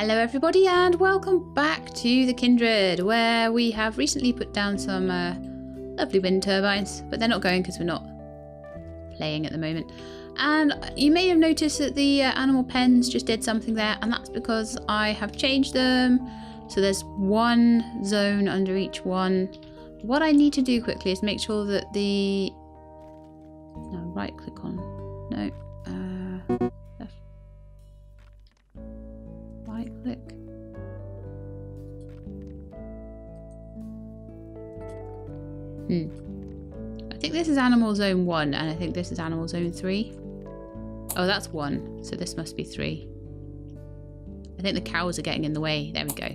Hello everybody and welcome back to the Kindred, where we have recently put down some lovely wind turbines, but they're not going because we're not playing at the moment. And you may have noticed that the animal pens just did something there, and that's because I have changed them. So there's one zone under each one. What I need to do quickly is make sure that the... No, right click on... No. Left. Right click. I think this is animal zone 1 and I think this is animal zone 3. Oh, that's 1, so this must be 3. I think the cows are getting in the way. There we go.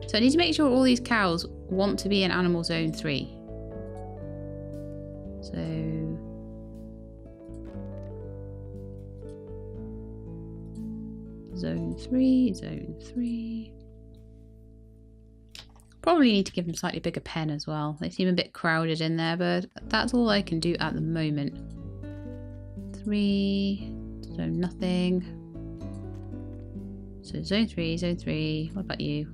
So I need to make sure all these cows want to be in animal zone 3. So... Zone 3, zone 3. Probably need to give them slightly bigger pen as well. They seem a bit crowded in there, but that's all I can do at the moment. 3, zone nothing. So zone 3, zone 3. What about you?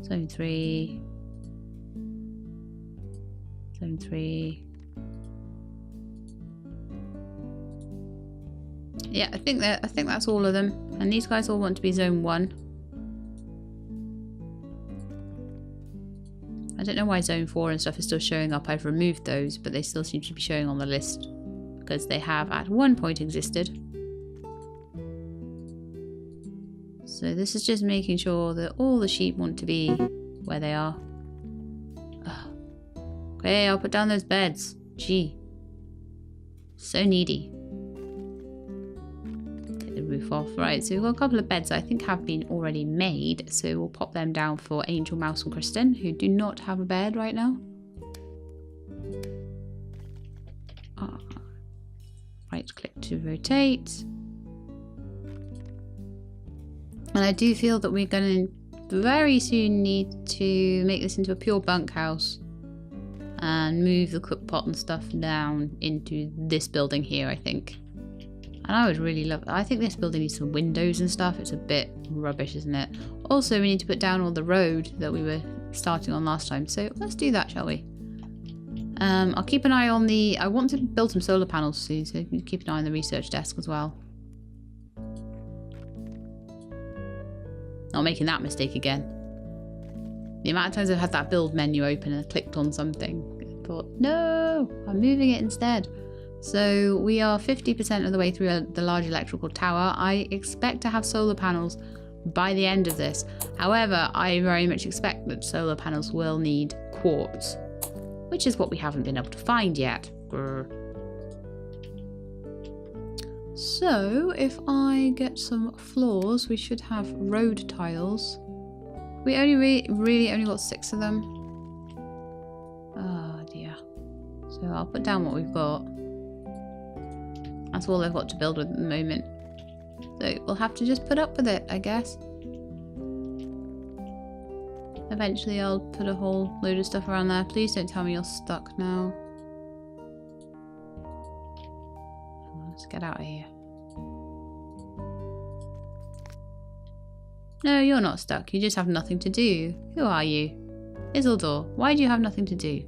Zone 3. Zone 3. Yeah, I think that's all of them. And these guys all want to be zone 1. I don't know why zone 4 and stuff is still showing up. I've removed those, but they still seem to be showing on the list because they have at one point existed. So this is just making sure that all the sheep want to be where they are. Ugh. Okay, I'll put down those beds. Gee. So needy. Roof off. Right, so we've got a couple of beds I think have been already made, so we'll pop them down for Angel, Mouse and Kristen, who do not have a bed right now. Right click to rotate. And I do feel that we're going to very soon need to make this into a pure bunkhouse and move the cook pot and stuff down into this building here, I think. And I would really love... I think this building needs some windows and stuff. It's a bit rubbish, isn't it? Also, we need to put down all the road that we were starting on last time. So let's do that, shall we? I'll keep an eye on the... I want to build some solar panels soon, so keep an eye on the research desk as well. Not making that mistake again. The amount of times I've had that build menu open and I clicked on something. I thought, no, I'm moving it instead. So we are 50% of the way through the large electrical tower. I expect to have solar panels by the end of this. However, I very much expect that solar panels will need quartz, which is what we haven't been able to find yet. Grr. So if I get some floors, we should have road tiles. We really only got 6 of them. Oh dear. So I'll put down what we've got. That's all I've got to build with at the moment. So we'll have to just put up with it, I guess. Eventually I'll put a whole load of stuff around there. Please don't tell me you're stuck now. Let's get out of here. No, you're not stuck. You just have nothing to do. Who are you? Isildur, why do you have nothing to do?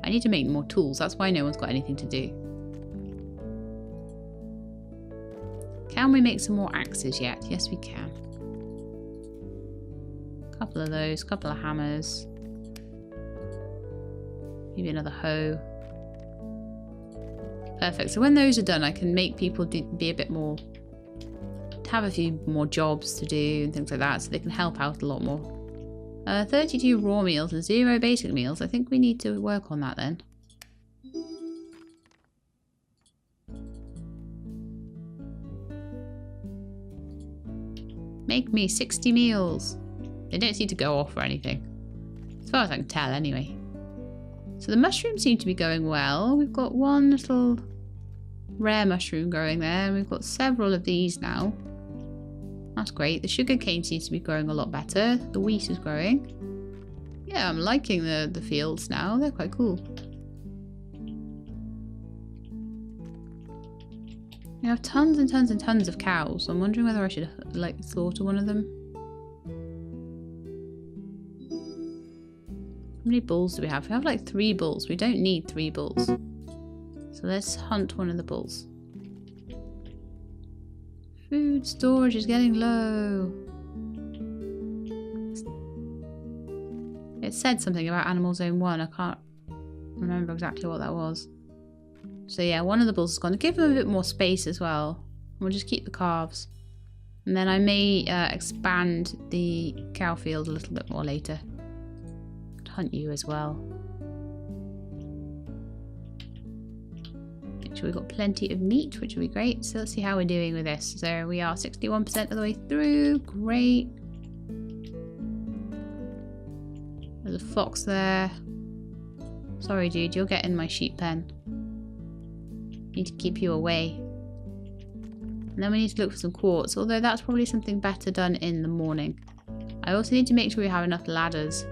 I need to make more tools. That's why no one's got anything to do. Can we make some more axes yet? Yes, we can. Couple of those, couple of hammers. Maybe another hoe. Perfect. So when those are done, I can make people be a bit more... have a few more jobs to do and things like that, so they can help out a lot more. 32 raw meals and 0 basic meals. I think we need to work on that then. Make me 60 meals. They don't seem to go off or anything. As far as I can tell, anyway. So the mushrooms seem to be going well. We've got one little rare mushroom growing there, and we've got several of these now. That's great. The sugar cane seems to be growing a lot better. The wheat is growing. Yeah, I'm liking the fields now. They're quite cool. We have tons and tons and tons of cows. I'm wondering whether I should, like, slaughter one of them. How many bulls do we have? We have, like, 3 bulls. We don't need 3 bulls. So let's hunt one of the bulls. Food storage is getting low. It said something about Animal Zone 1. I can't remember exactly what that was. So yeah, one of the bulls is gone. Give them a bit more space as well. We'll just keep the calves. And then I may expand the cow field a little bit more later. Hunt you as well. Make sure we've got plenty of meat, which will be great. So let's see how we're doing with this. So we are 61% of the way through. Great. There's a fox there. Sorry, dude, you're getting my sheep pen. Need to keep you away. And then we need to look for some quartz, although that's probably something better done in the morning. I also need to make sure we have enough ladders.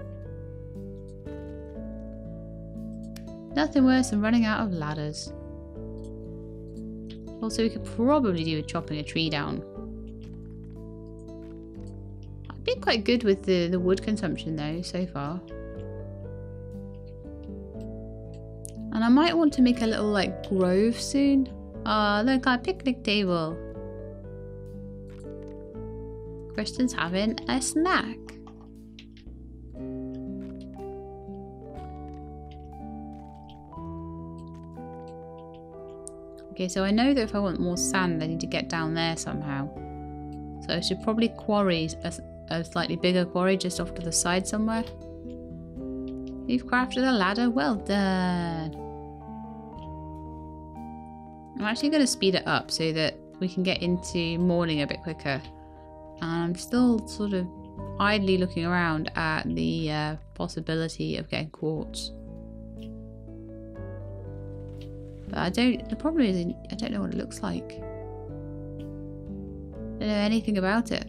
Nothing worse than running out of ladders. Also, we could probably do with chopping a tree down. I've been quite good with the wood consumption though, so far. And I might want to make a little, like, grove soon. Oh, look, our picnic table. Kristen's having a snack. Okay, so I know that if I want more sand, I need to get down there somehow. So I should probably quarry a slightly bigger quarry just off to the side somewhere. You've crafted a ladder. Well done. I'm actually going to speed it up so that we can get into morning a bit quicker. I'm still sort of idly looking around at the possibility of getting quartz. But the problem is I don't know what it looks like. I don't know anything about it.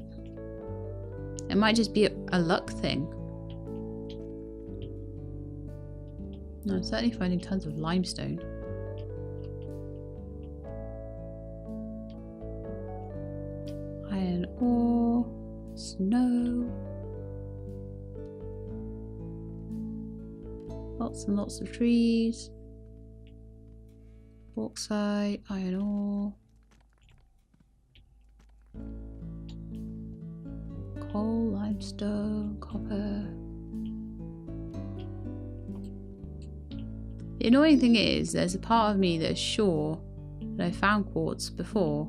It might just be a luck thing. No, I'm certainly finding tons of limestone. Iron ore, snow. Lots and lots of trees. Bauxite, iron ore. Coal, limestone, copper. The annoying thing is, there's a part of me that's sure that I found quartz before.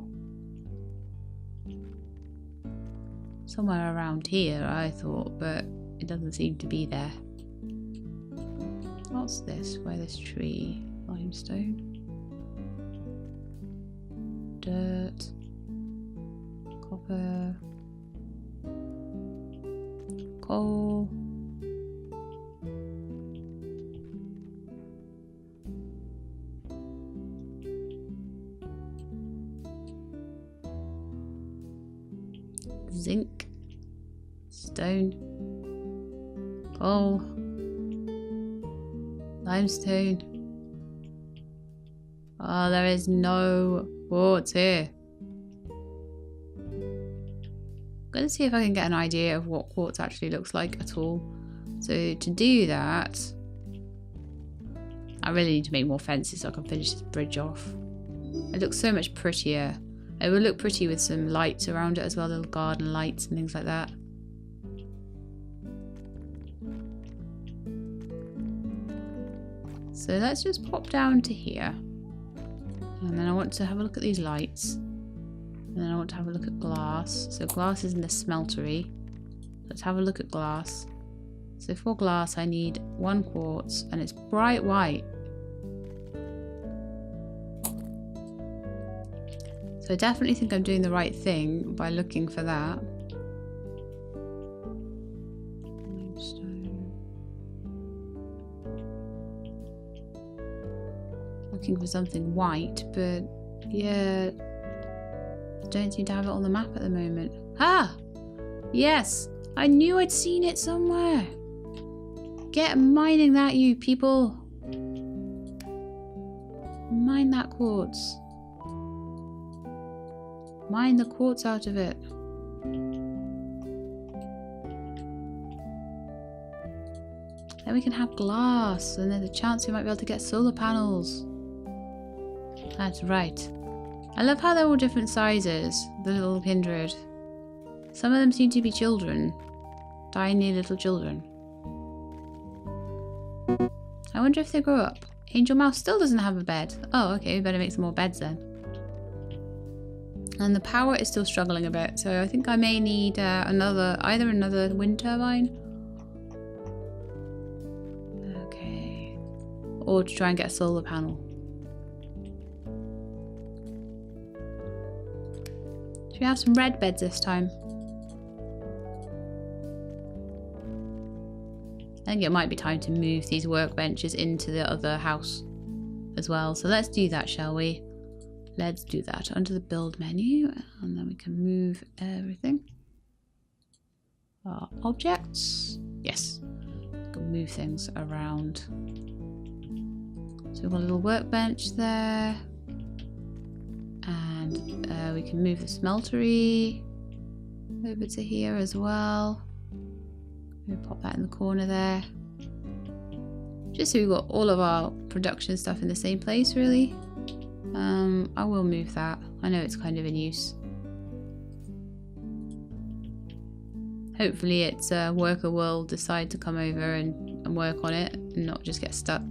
Somewhere around here, I thought, but it doesn't seem to be there. What's this? Where this tree? Limestone. Dirt. Copper. Coal. Zinc, stone, coal, limestone. Oh, there is no quartz here. I'm going to see if I can get an idea of what quartz actually looks like at all. So to do that, I really need to make more fences so I can finish this bridge off. It looks so much prettier. It would look pretty with some lights around it as well, little garden lights and things like that. So let's just pop down to here. And then I want to have a look at these lights. And then I want to have a look at glass. So glass is in the smeltery. Let's have a look at glass. So for glass I need 1 quartz and it's bright white. So I definitely think I'm doing the right thing by looking for that. Looking for something white, but yeah, I don't seem to have it on the map at the moment. Ah! Yes! I knew I'd seen it somewhere! Get mining that, you people! Mine that quartz. Mine the quartz out of it. Then we can have glass, and there's a chance we might be able to get solar panels. That's right. I love how they're all different sizes, the little Kindred. Some of them seem to be children. Tiny little children. I wonder if they grow up. Angel Mouse still doesn't have a bed. Oh, okay, we better make some more beds then. And the power is still struggling a bit, so I think I may need either another wind turbine. Okay. Or to try and get a solar panel. Should we have some red beds this time? I think it might be time to move these workbenches into the other house as well. So let's do that, shall we? Let's do that. Under the build menu, and then we can move everything. Objects. Yes. We can move things around. So we've got a little workbench there. And we can move the smeltery over to here as well. We'll pop that in the corner there. Just so we've got all of our production stuff in the same place, really. I will move that. I know it's kind of in use. Hopefully its worker will decide to come over and work on it and not just get stuck.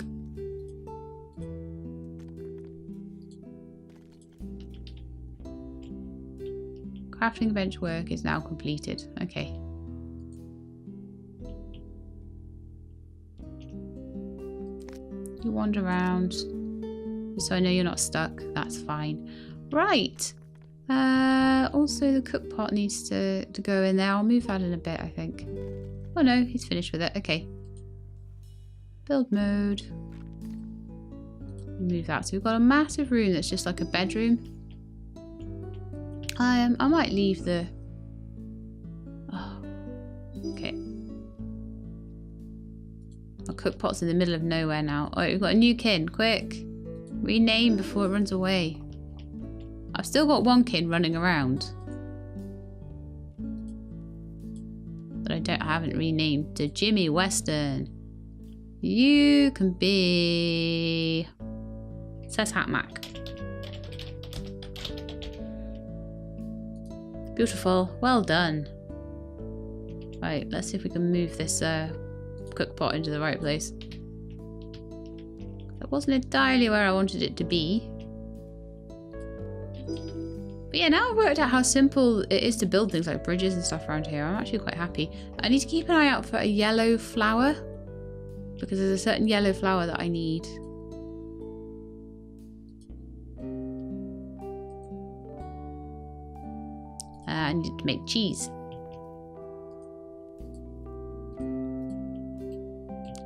Crafting bench work is now completed. Okay. You wander around, so I know you're not stuck. That's fine. Right. Also, the cook pot needs to go in there. I'll move that in a bit, I think. Oh no, he's finished with it. Okay. Build mode. Move that. So we've got a massive room that's just like a bedroom. I might leave the... Oh. Okay. Our cook pot's in the middle of nowhere now. Oh, we've got a new kin. Quick. Rename before it runs away. I've still got one kin running around. But I haven't renamed to Jimmy Western. You can be... Says Hatmac. Beautiful. Well done. Right, let's see if we can move this cook pot into the right place. That wasn't entirely where I wanted it to be. But yeah, now I've worked out how simple it is to build things like bridges and stuff around here. I'm actually quite happy. I need to keep an eye out for a yellow flower, because there's a certain yellow flower that I need. I need to make cheese.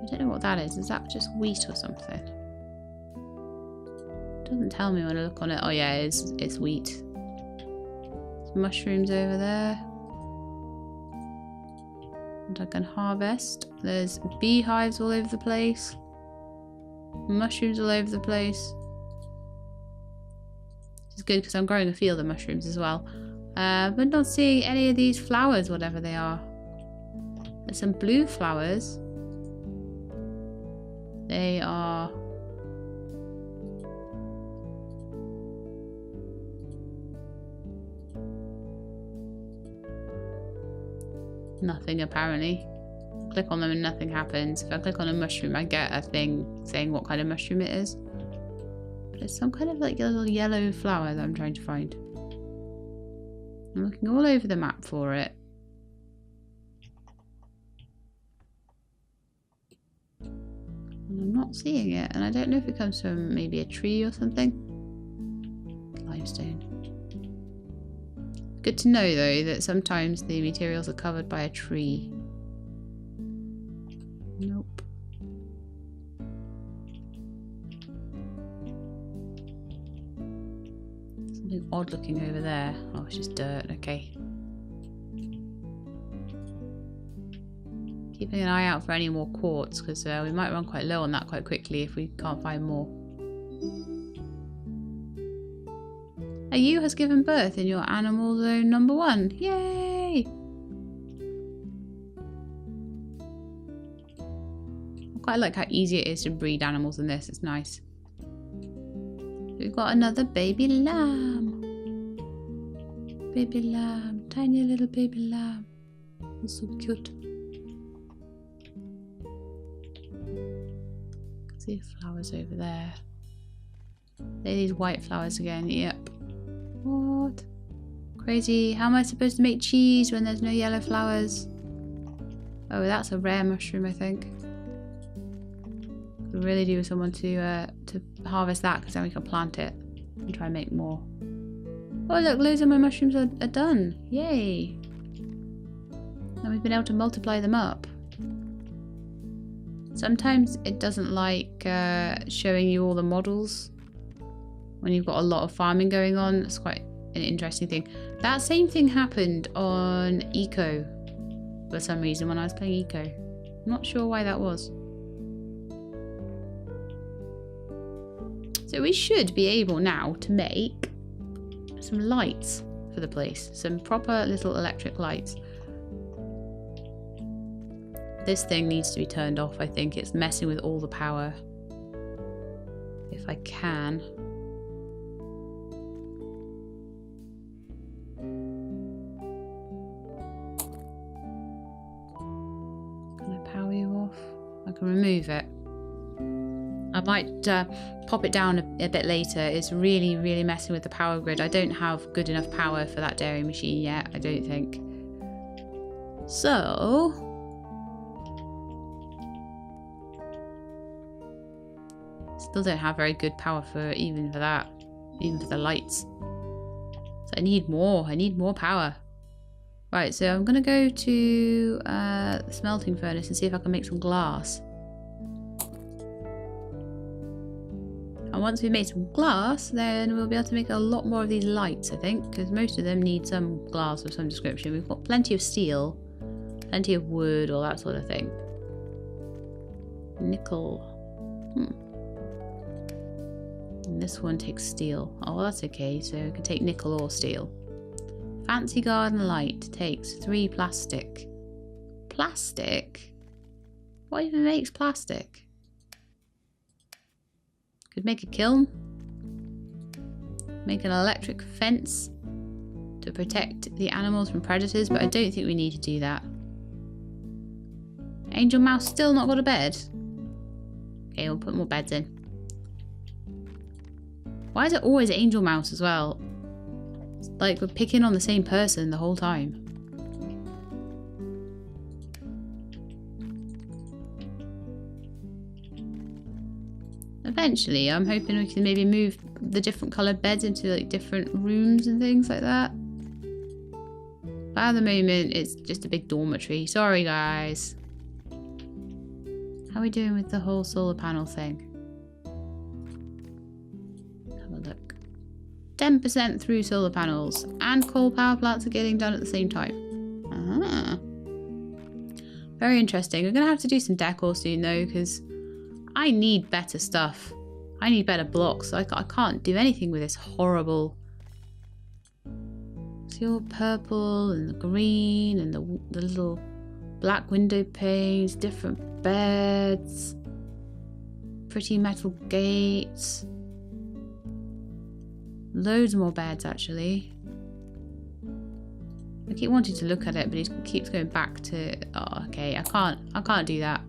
I don't know what that is. Is that just wheat or something? It doesn't tell me when I look on it. Oh yeah, it's wheat. Some mushrooms over there. And I can harvest. There's beehives all over the place. Mushrooms all over the place. It's good because I'm growing a field of mushrooms as well. But not seeing any of these flowers, whatever they are. There's some blue flowers. They are... nothing, apparently. Click on them and nothing happens. If I click on a mushroom, I get a thing saying what kind of mushroom it is. But it's some kind of like a little yellow flower that I'm trying to find. I'm looking all over the map for it. And I'm not seeing it. And I don't know if it comes from maybe a tree or something. Limestone. Good to know though that sometimes the materials are covered by a tree. Nope. Something odd looking over there. Oh, it's just dirt. Okay. Keeping an eye out for any more quartz, because we might run quite low on that quite quickly if we can't find more. ewe has given birth in your animal zone number 1. Yay! I quite like how easy it is to breed animals in this. It's nice. We've got another baby lamb. Baby lamb. Tiny little baby lamb. It's so cute. See the flowers over there. They're these white flowers again. Yep. What? Crazy. How am I supposed to make cheese when there's no yellow flowers? Oh, that's a rare mushroom, I think. Could really do with someone to harvest that, because then we can plant it and try and make more. Oh look, loads of my mushrooms are done. Yay. And we've been able to multiply them up. Sometimes it doesn't like showing you all the models when you've got a lot of farming going on. It's quite an interesting thing. That same thing happened on Eco for some reason when I was playing Eco. I'm not sure why that was. So we should be able now to make some lights for the place. Some proper little electric lights. This thing needs to be turned off, I think. It's messing with all the power. If I can. Can I power you off? I can remove it. I might pop it down a bit later. It's really, really messing with the power grid. I don't have good enough power for that dairy machine yet, I don't think. So... still don't have very good power for even for that, even for the lights. So I need more power. Right, so I'm gonna go to the smelting furnace and see if I can make some glass. And once we've made some glass, then we'll be able to make a lot more of these lights, I think, because most of them need some glass of some description. We've got plenty of steel, plenty of wood, all that sort of thing. Nickel. And this one takes steel. Oh, that's okay. So we can take nickel or steel. Fancy garden light takes 3 plastic. Plastic? What even makes plastic? Could make a kiln. Make an electric fence to protect the animals from predators, but I don't think we need to do that. Angel Mouse still not got a bed? Okay, we'll put more beds in. Why is it always Angel Mouse as well? It's like we're picking on the same person the whole time. Eventually, I'm hoping we can maybe move the different coloured beds into like different rooms and things like that. But at the moment, it's just a big dormitory. Sorry, guys. How are we doing with the whole solar panel thing? 10% through solar panels, and coal power plants are getting done at the same time. Very interesting. We're going to have to do some decor soon though, because I need better stuff. I need better blocks. I can't do anything with this horrible... See all purple and the green and the little black window panes, different beds, pretty metal gates. Loads more beds, actually. I keep wanting to look at it, but it keeps going back to... Oh, okay, I can't do that.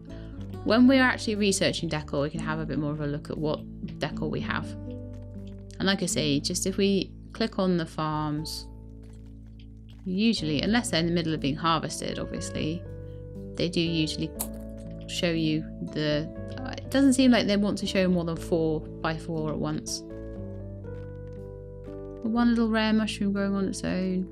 When we're actually researching decor, we can have a bit more of a look at what decor we have. And like I say, just if we click on the farms, usually, unless they're in the middle of being harvested, obviously, they do usually show you the... It doesn't seem like they want to show more than 4x4 at once. One little rare mushroom growing on its own.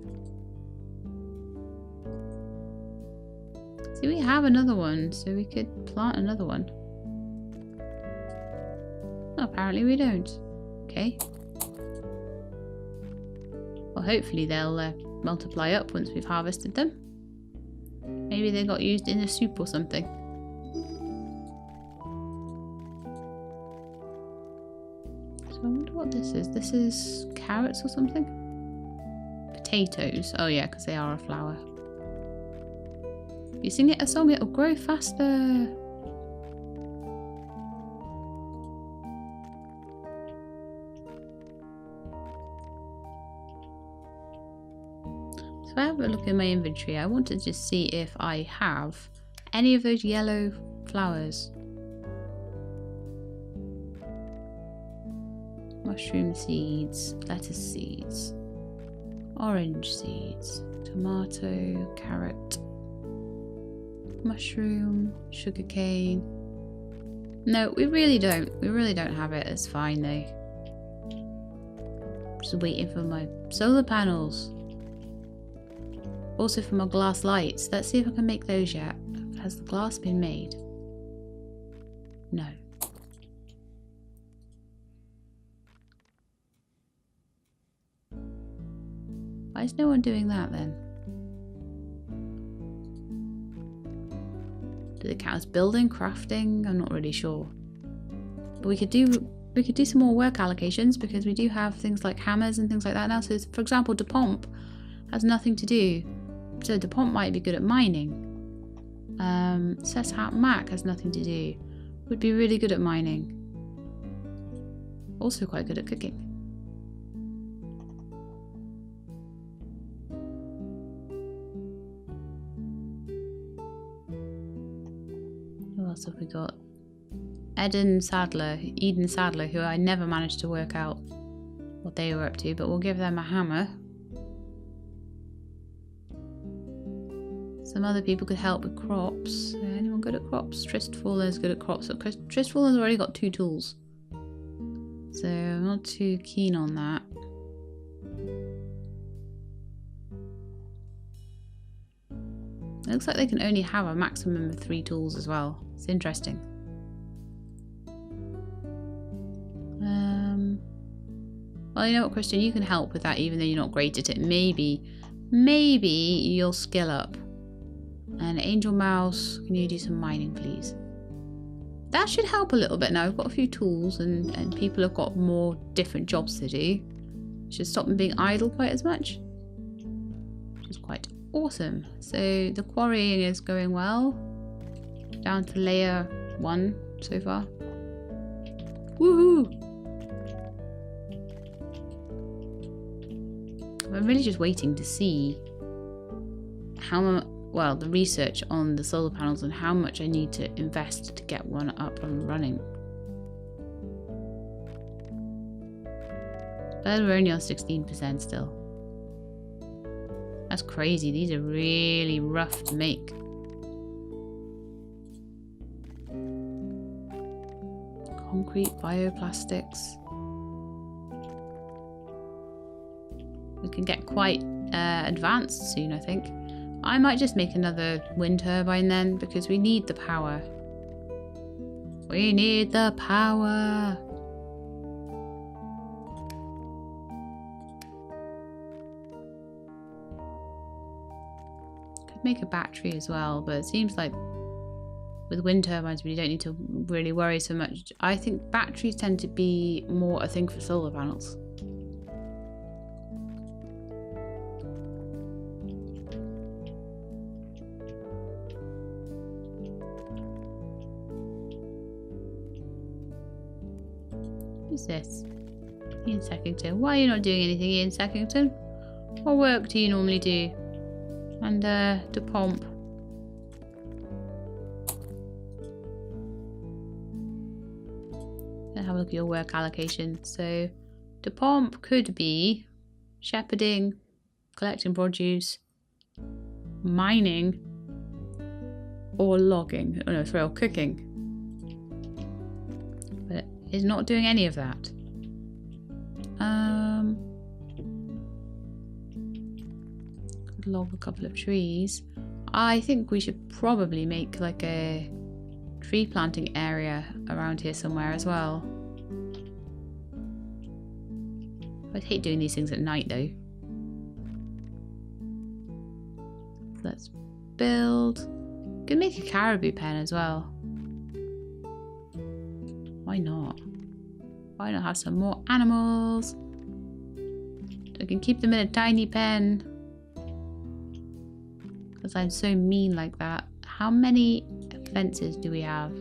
See, we have another one, so we could plant another one. Oh, apparently we don't. Okay. Well, hopefully they'll multiply up once we've harvested them. Maybe they got used in a soup or something. So I wonder what this is. This is carrots or something? Potatoes. Oh yeah, because they are a flower. If you sing it a song, it'll grow faster. So if I have a look in my inventory, I want to just see if I have any of those yellow flowers. Mushroom seeds, lettuce seeds, orange seeds, tomato, carrot, mushroom, sugarcane. No, we really don't. We really don't have it. It's fine though. Just waiting for my solar panels. Also for my glass lights. Let's see if I can make those yet. Has the glass been made? No. Why is no one doing that then? Do they count as building, crafting? I'm not really sure. But we could do some more work allocations because we do have things like hammers and things like that now. So for example, DePomp has nothing to do. So DePomp might be good at mining. Seshat Mac has nothing to do. Would be really good at mining. Also quite good at cooking. Who else have we got? Eden Sadler, who I never managed to work out what they were up to, but we'll give them a hammer. Some other people could help with crops. Anyone good at crops? Tristfaller's good at crops. So Tristfaller's already got 2 tools. So I'm not too keen on that. It looks like they can only have a maximum of 3 tools as well. It's interesting. Well, you know what, Christian? You can help with that even though you're not great at it. Maybe you'll skill up. And Angel Mouse, can you do some mining, please? That should help a little bit now. We've got a few tools and people have got more different jobs to do. Should stop them being idle quite as much. Which is quite awesome. So the quarrying is going well. Down to layer 1 so far. Woohoo! I'm really just waiting to see the research on the solar panels and how much I need to invest to get one up and running. But we're only on 16% still. That's crazy. These are really rough to make. Concrete, bioplastics. We can get quite advanced soon, I think. I might just make another wind turbine then, because we need the power. We need the power! Could make a battery as well, but it seems like with wind turbines we don't need to really worry so much. I think batteries tend to be more a thing for solar panels. Who's this? Ian Sackington. Why are you not doing anything, Ian Sackington? What work do you normally do? And DePomp. Let's have a look at your work allocation. So DePomp could be shepherding, collecting produce, mining, or logging. Oh no, sorry, or cooking. But is not doing any of that. Could log a couple of trees. I think we should probably make like a tree planting area around here somewhere as well. I'd hate doing these things at night though. Let's build. Could make a caribou pen as well. Why not? Why not have some more animals? So I can keep them in a tiny pen. Because I'm so mean like that. How many fences do we have?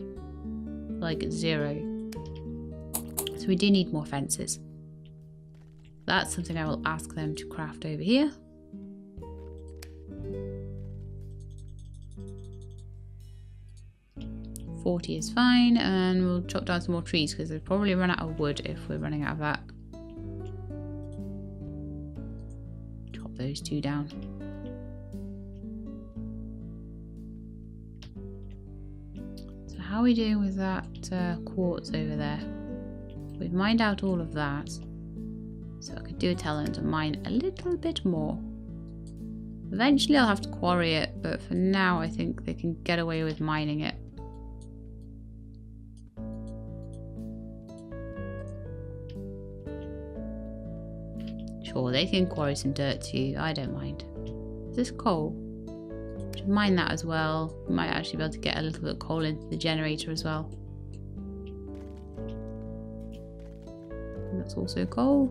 Like 0. So we do need more fences. That's something I will ask them to craft over here. $40 is fine, and we'll chop down some more trees because we'll probably run out of wood if we're running out of that. Chop those 2 down. So how are we doing with that quartz over there? We've mined out all of that. So I could do tell them to mine a little bit more. Eventually I'll have to quarry it, but for now I think they can get away with mining it. Sure, they can quarry some dirt too, I don't mind. Is this coal? Should mine that as well. We might actually be able to get a little bit of coal into the generator as well. And that's also coal.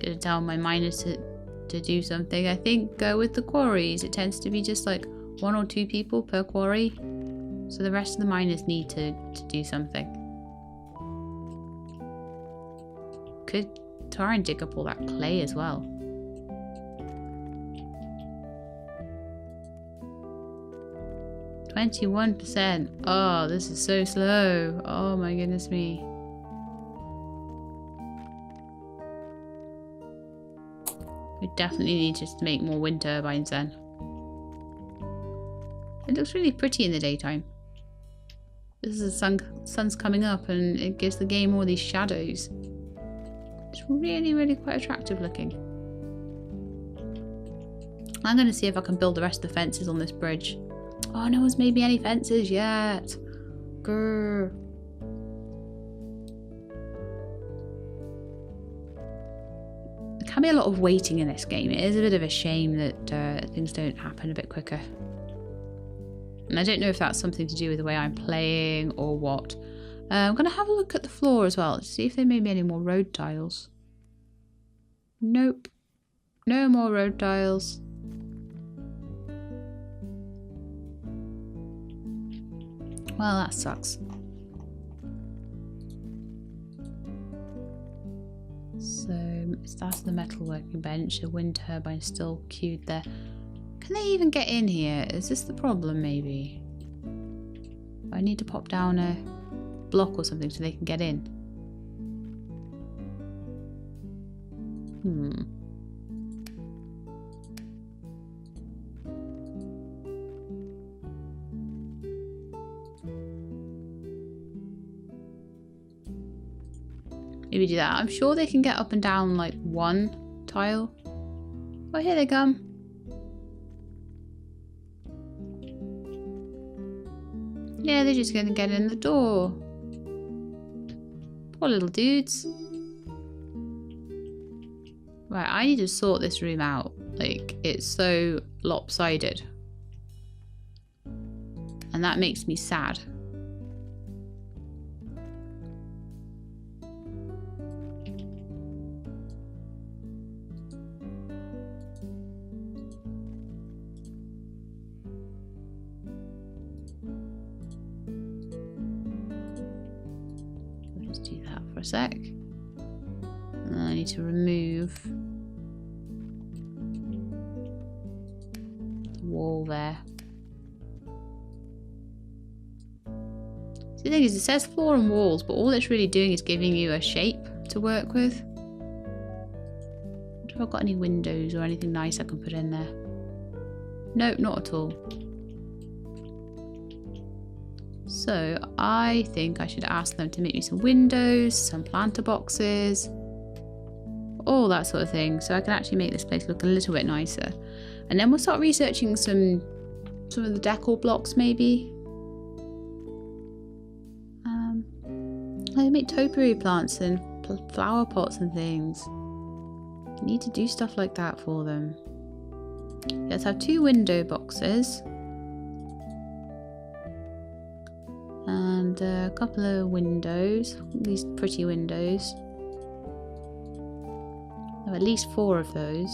Gonna tell my miners to do something. I think with the quarries it tends to be just like 1 or 2 people per quarry. So the rest of the miners need to do something. Could try and dig up all that clay as well. %. Oh, this is so slow. Oh my goodness me. We definitely need just to make more wind turbines then. It looks really pretty in the daytime. This is the sun's coming up and it gives the game all these shadows. It's really, really quite attractive looking. I'm going to see if I can build the rest of the fences on this bridge. Oh, no one's made me any fences yet. Grr. There can be a lot of waiting in this game. It is a bit of a shame that things don't happen a bit quicker. And I don't know if that's something to do with the way I'm playing or what. I'm going to have a look at the floor as well to see if they made me any more road tiles. Nope. No more road tiles. Well, that sucks. So, that's the metal working bench. A wind turbine still queued there. Can they even get in here? Is this the problem, maybe? I need to pop down a block or something so they can get in. Maybe do that. I'm sure they can get up and down like 1 tile. Oh, here they come. Yeah, they're just gonna get in the door. Poor little dudes. Right, I need to sort this room out. Like, it's so lopsided. And that makes me sad. A sec. And then I need to remove the wall there. So the thing is, it says floor and walls, but all it's really doing is giving you a shape to work with. I wonder if I've got any windows or anything nice I can put in there. Nope, not at all. So I think I should ask them to make me some windows, some planter boxes, all that sort of thing, so I can actually make this place look a little bit nicer. And then we'll start researching some of the decor blocks maybe. I make topiary plants and flower pots and things. I need to do stuff like that for them. Let's have 2 window boxes. And a couple of windows, these pretty windows. There are at least 4 of those.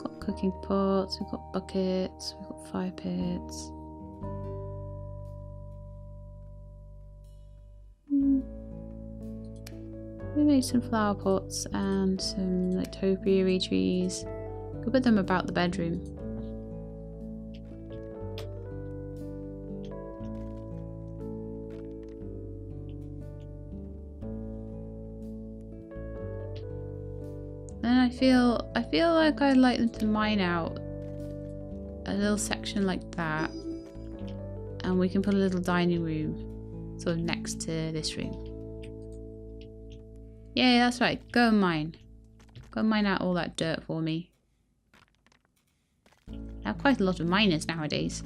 Got cooking pots, we've got buckets, we've got fire pits. We made some flower pots and some like topiary trees. Could put them about the bedroom. And I feel like I'd like them to mine out a little section like that, and we can put a little dining room sort of next to this room. Yeah, that's right. Go and mine. Go and mine out all that dirt for me. I have quite a lot of miners nowadays.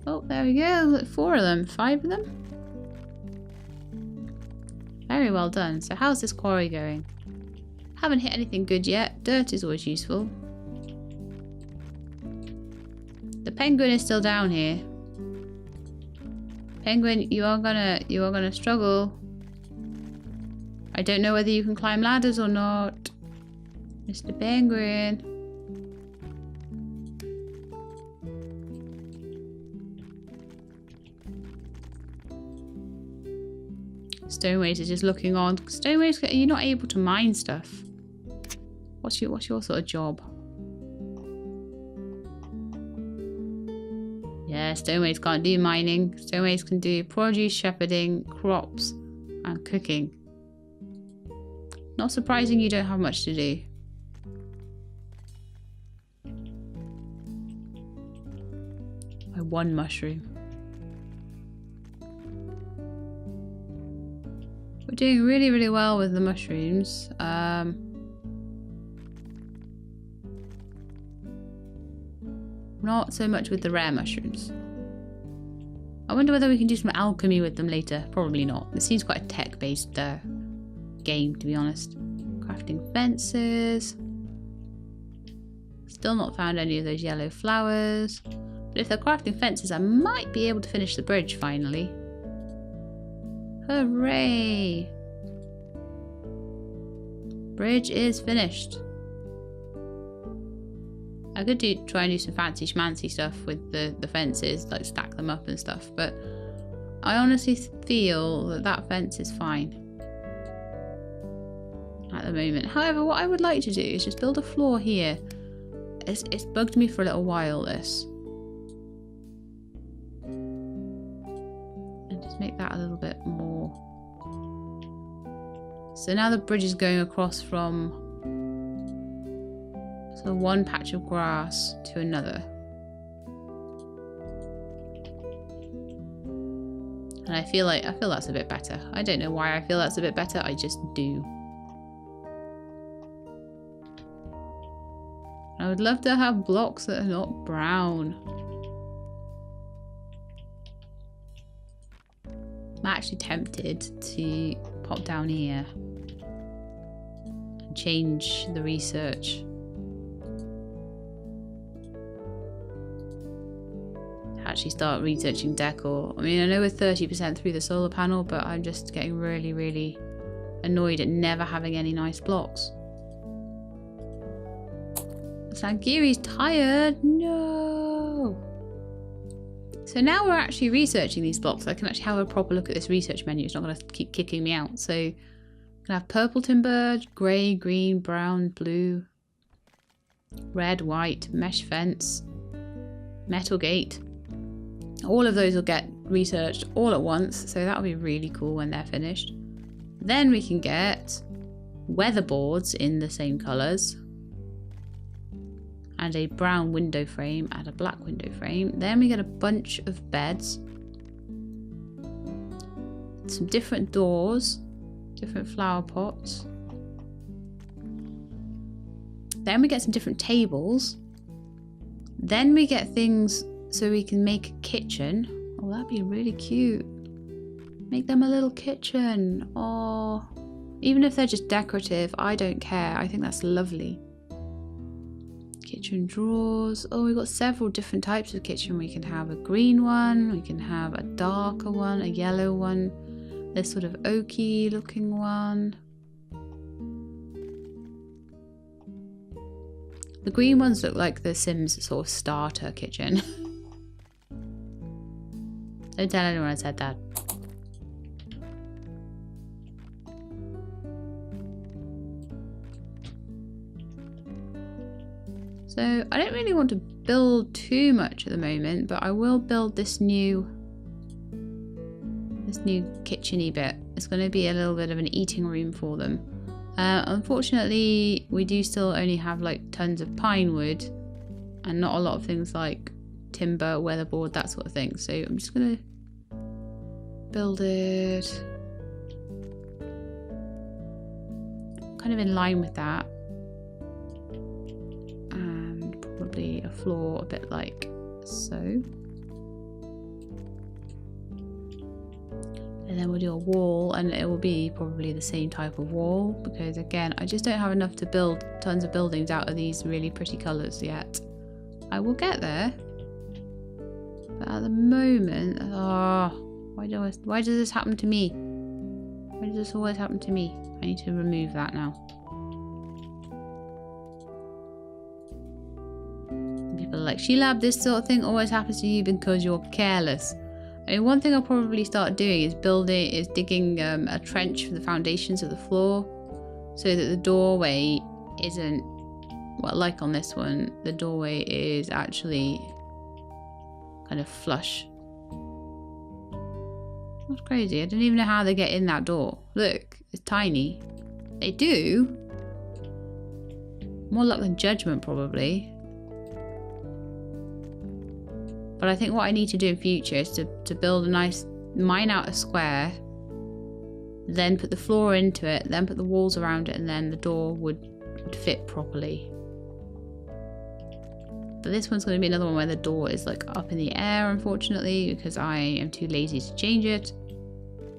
Oh, there we go. Look, 4 of them. 5 of them? Very well done. So how's this quarry going? Haven't hit anything good yet. Dirt is always useful. The penguin is still down here. Penguin, you are gonna struggle. I don't know whether you can climb ladders or not. Mr. Penguin. Stoneways are just looking on. Stoneways, are you not able to mine stuff? What's your sort of job? Yeah, stoneways can't do mining. Stoneways can do produce, shepherding, crops, and cooking. Not surprising you don't have much to do. My 1 mushroom. We're doing really, really well with the mushrooms. Not so much with the rare mushrooms. I wonder whether we can do some alchemy with them later. Probably not. It seems quite a tech-based game, to be honest. Crafting fences. Still not found any of those yellow flowers. But if they're crafting fences, I might be able to finish the bridge finally. Hooray! Bridge is finished. I could try and do some fancy schmancy stuff with the fences, like stack them up and stuff, but I honestly feel that fence is fine at the moment. However, what I would like to do is just build a floor here. It's bugged me for a little while, this. And just make that a little bit more. So now the bridge is going across from one patch of grass to another. And I feel that's a bit better. I don't know why I feel that's a bit better, I just do. I would love to have blocks that are not brown. I'm actually tempted to pop down here and change the research. Actually start researching decor. I mean, I know we're 30% through the solar panel, but I'm just getting really, really annoyed at never having any nice blocks. Sangiri's tired. No. So now we're actually researching these blocks. I can actually have a proper look at this research menu. It's not going to keep kicking me out. So I'm going to have purple timber, grey, green, brown, blue, red, white, mesh fence, metal gate. All of those will get researched all at once, so that'll be really cool when they're finished. Then we can get weatherboards in the same colours, and a brown window frame and a black window frame. Then we get a bunch of beds, some different doors, different flower pots. Then we get some different tables. Then we get things so we can make a kitchen. Oh, that'd be really cute. Make them a little kitchen. Oh, even if they're just decorative, I don't care. I think that's lovely. Kitchen drawers. Oh, we've got several different types of kitchen. We can have a green one, we can have a darker one, a yellow one, this sort of oaky looking one. The green ones look like the Sims sort of starter kitchen. Don't tell anyone I said that. So I don't really want to build too much at the moment, but I will build this new kitchen-y bit. It's going to be a little bit of an eating room for them. Unfortunately, we do still only have like tons of pine wood and not a lot of things like timber, weatherboard, that sort of thing. So I'm just going to build it kind of in line with that. Probably a floor a bit like so. And then we'll do a wall, and it will be probably the same type of wall because again, I just don't have enough to build tons of buildings out of these really pretty colours yet. I will get there. But at the moment, why does this happen to me? Why does this always happen to me? I need to remove that now. People are like, Shelab, this sort of thing always happens to you because you're careless. I mean, one thing I'll probably start doing is digging a trench for the foundations of the floor so that the doorway isn't, well, like on this one, the doorway is actually kind of flush. That's crazy. I don't even know how they get in that door. Look, it's tiny. They do. More luck than judgment, probably. But I think what I need to do in future is to build a nice, mine out a square, then put the floor into it, then put the walls around it, and then the door would fit properly. But this one's going to be another one where the door is like up in the air, unfortunately, because I am too lazy to change it.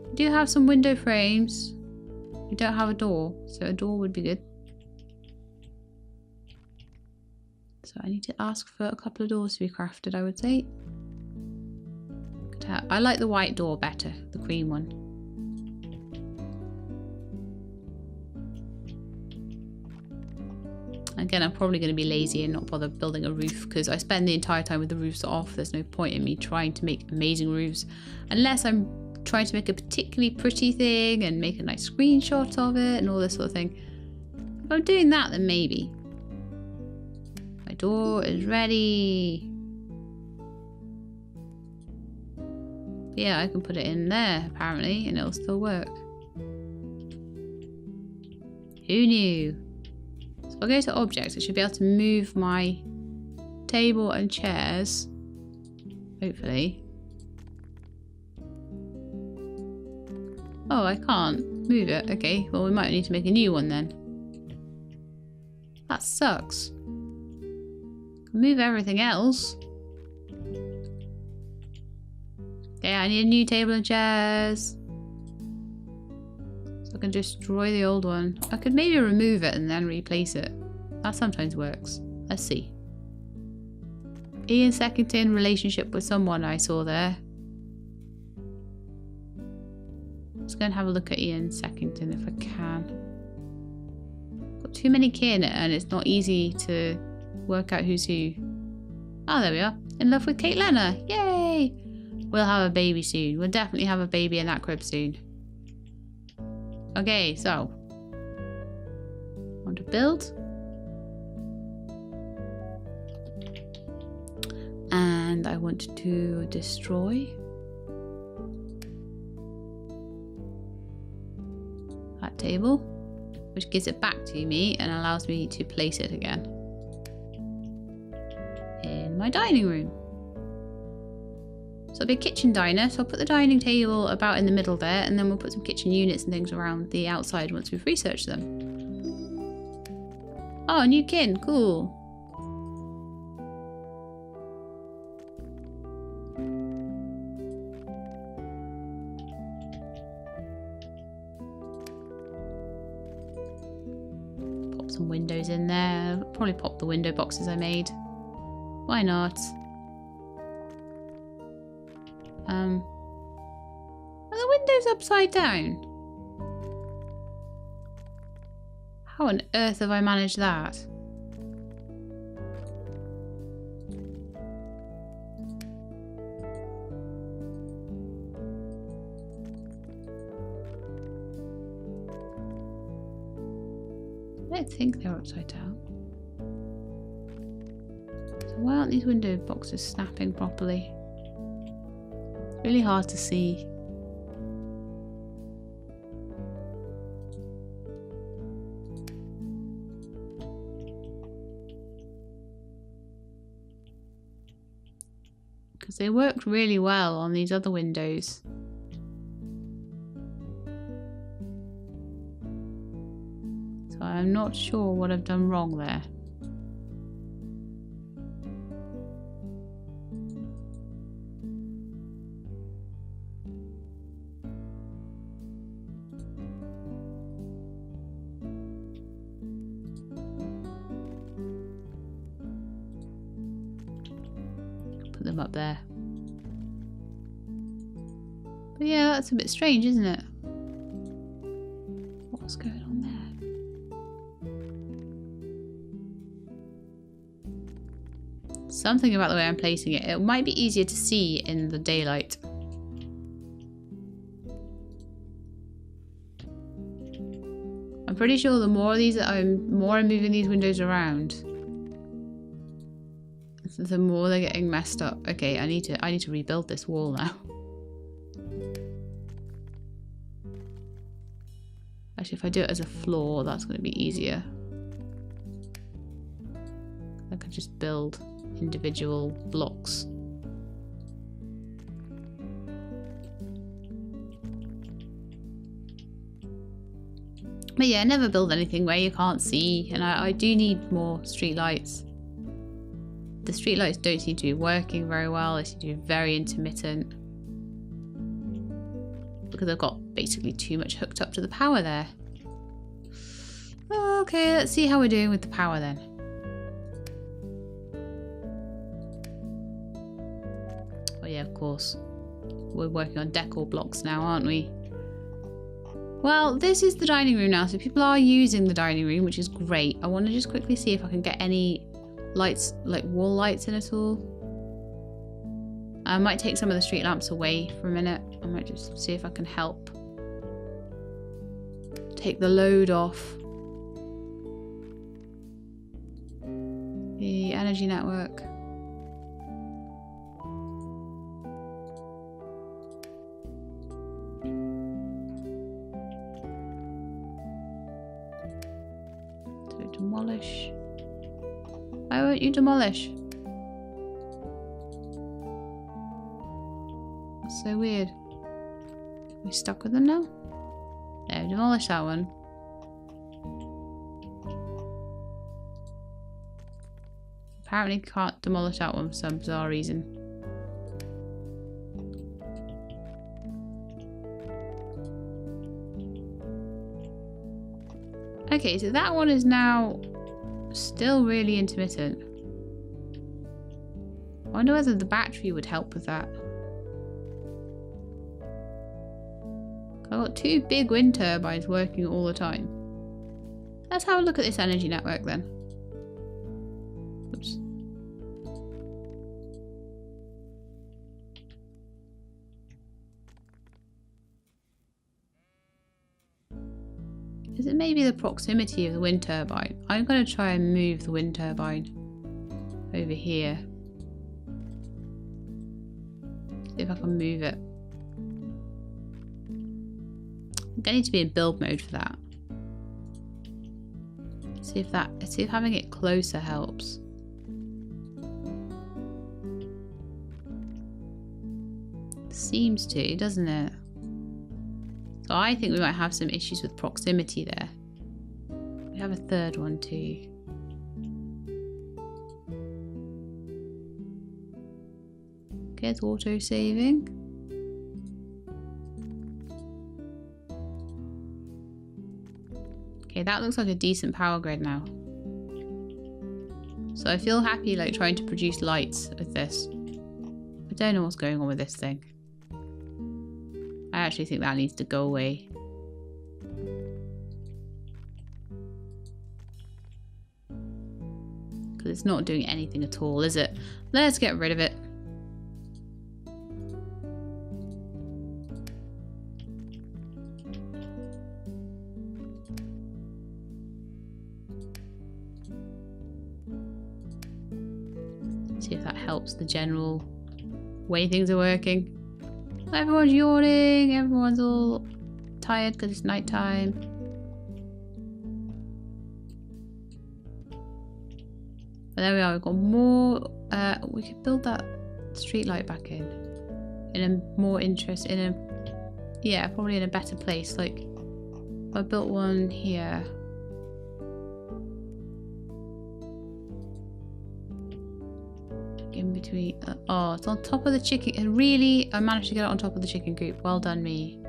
We do have some window frames. We don't have a door, so a door would be good. So I need to ask for a couple of doors to be crafted, I would say. I like the white door better, the cream one. Again, I'm probably going to be lazy and not bother building a roof because I spend the entire time with the roofs off. There's no point in me trying to make amazing roofs unless I'm trying to make a particularly pretty thing and make a nice screenshot of it and all this sort of thing. If I'm doing that, then maybe. My door is ready. Yeah, I can put it in there apparently and it'll still work. Who knew? So I'll go to objects. I should be able to move my table and chairs. Hopefully. Oh, I can't move it. Okay, well we might need to make a new one then. That sucks. Move everything else. Okay, I need a new table and chairs. So I can destroy the old one. I could maybe remove it and then replace it. That sometimes works. Let's see. Ian Seckington, relationship with someone I saw there. Let's go and have a look at Ian Seckington if I can. Got too many kin and it's not easy to work out who's who. Oh, there we are. In love with Kate Lenner. Yay! We'll have a baby soon. We'll definitely have a baby in that crib soon. Okay, so. Want to build. And I want to destroy. That table. Which gives it back to me and allows me to place it again. In my dining room. So it'll be a kitchen diner, so I'll put the dining table about in the middle there and then we'll put some kitchen units and things around the outside once we've researched them. Oh, new kin, cool. some windows in there. I'll probably pop the window boxes I made. Why not? Are the windows upside down? How on earth have I managed that? I don't think they're upside down. So why aren't these window boxes snapping properly? It's really hard to see. Because they worked really well on these other windows. So I'm not sure what I've done wrong there. Put them up there. But yeah, that's a bit strange, isn't it? What's going on there? Something about the way I'm placing it. It might be easier to see in the daylight. I'm pretty sure the more of these I'm moving these windows around, the more they're getting messed up. Okay, I need to rebuild this wall now. Actually, if I do it as a floor, that's going to be easier. I could just build individual blocks. But yeah, never build anything where you can't see, and I do need more street lights. The street lights don't seem to be working very well. They seem to be very intermittent. Because I've got basically too much hooked up to the power there. Okay, let's see how we're doing with the power then. Oh yeah, of course. We're working on decor blocks now, aren't we? Well, this is the dining room now, so people are using the dining room, which is great. I want to just quickly see if I can get any lights, like wall lights in at all. I might take some of the street lamps away for a minute. I might just see if I can help take the load off the energy network. So demolish. Why won't you demolish? That's so weird. Are we stuck with them now? No, demolish that one. Apparently can't demolish that one for some bizarre reason. Okay, so that one is now still really intermittent. I wonder whether the battery would help with that. I've got two big wind turbines working all the time. Let's have a look at this energy network then. Oops. Is it maybe the proximity of the wind turbine? I'm going to try and move the wind turbine over here. See if I can move it. I'm going to need to be in build mode for that. See if having it closer helps. Seems to, doesn't it? So I think we might have some issues with proximity there. We have a third one too. Okay, it's auto saving. Okay, that looks like a decent power grid now. So I feel happy like trying to produce lights with this. I don't know what's going on with this thing. I actually think that needs to go away. Because it's not doing anything at all, is it? Let's get rid of it. See if that helps the general way things are working. Everyone's yawning, everyone's all tired because it's nighttime. But there we are, we've got more. We could build that street light back in a more interest, yeah, probably in a better place. Like, if I built one here. In between. Oh, it's on top of the chicken. And really, I managed to get it on top of the chicken coop. Well done, me.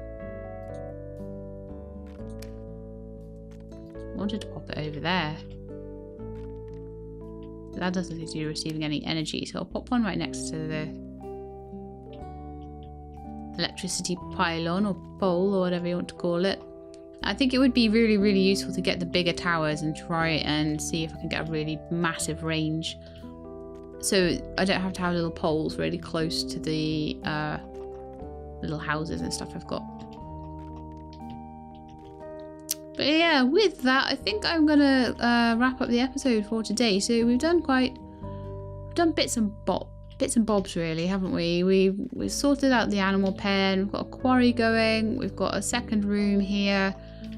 I wanted to pop it over there. But that doesn't seem to be receiving any energy, so I'll pop one right next to the electricity pylon or pole or whatever you want to call it. I think it would be really, really useful to get the bigger towers and try and see if I can get a really massive range. So I don't have to have little poles really close to the little houses and stuff I've got. But yeah, with that, I think I'm gonna wrap up the episode for today. So we've done bits and bobs really, haven't we? We've sorted out the animal pen. We've got a quarry going. We've got a second room here.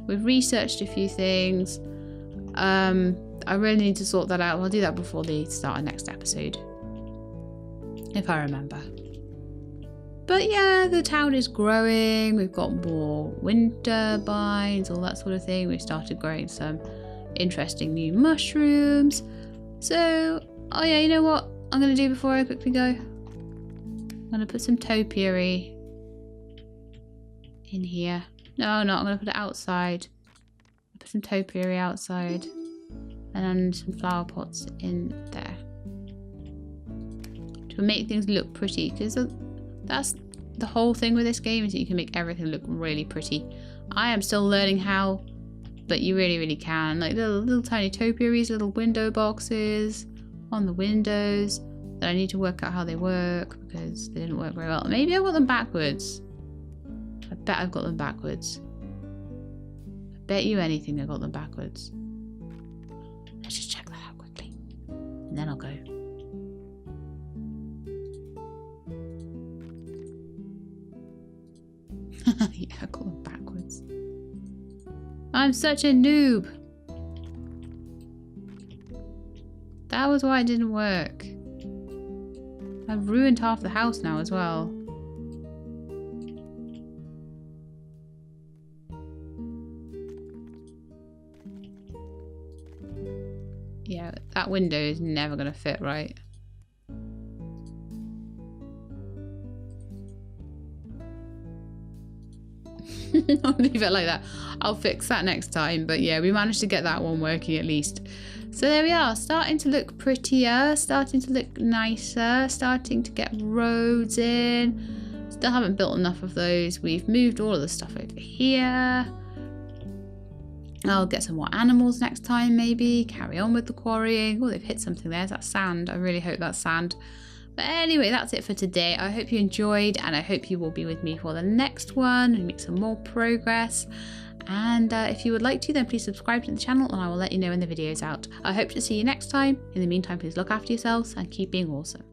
We've researched a few things. I really need to sort that out. I'll do that before the start of next episode, if I remember. But yeah, the town is growing. We've got more wind turbines, all that sort of thing. We've started growing some interesting new mushrooms. So, oh yeah, you know what I'm going to do before I quickly go? I'm going to put some topiary in here. No, I'm not. I'm going to put it outside. Put some topiary outside. And then some flower pots in there to make things look pretty, because that's the whole thing with this game, is that you can make everything look really pretty. I am still learning how, but you really, really can. Like little tiny topiaries, little window boxes on the windows that I need to work out how they work because they didn't work very well. Maybe I've got them backwards. I bet I've got them backwards. I bet you anything I got them backwards. Let's just check that out quickly, and then I'll go. Yeah, I got them backwards. I'm such a noob. That was why it didn't work. I've ruined half the house now as well. Yeah, that window is never going to fit right. I'll leave it like that. I'll fix that next time. But yeah, we managed to get that one working at least. So there we are, starting to look prettier, starting to look nicer, starting to get roads in. Still haven't built enough of those. We've moved all of the stuff over here. I'll get some more animals next time, maybe. Carry on with the quarrying. Oh, they've hit something there. Is that sand? I really hope that's sand. But anyway, that's it for today. I hope you enjoyed, and I hope you will be with me for the next one and make some more progress. And if you would like to, then please subscribe to the channel and I will let you know when the video is out. I hope to see you next time. In the meantime, please look after yourselves and keep being awesome.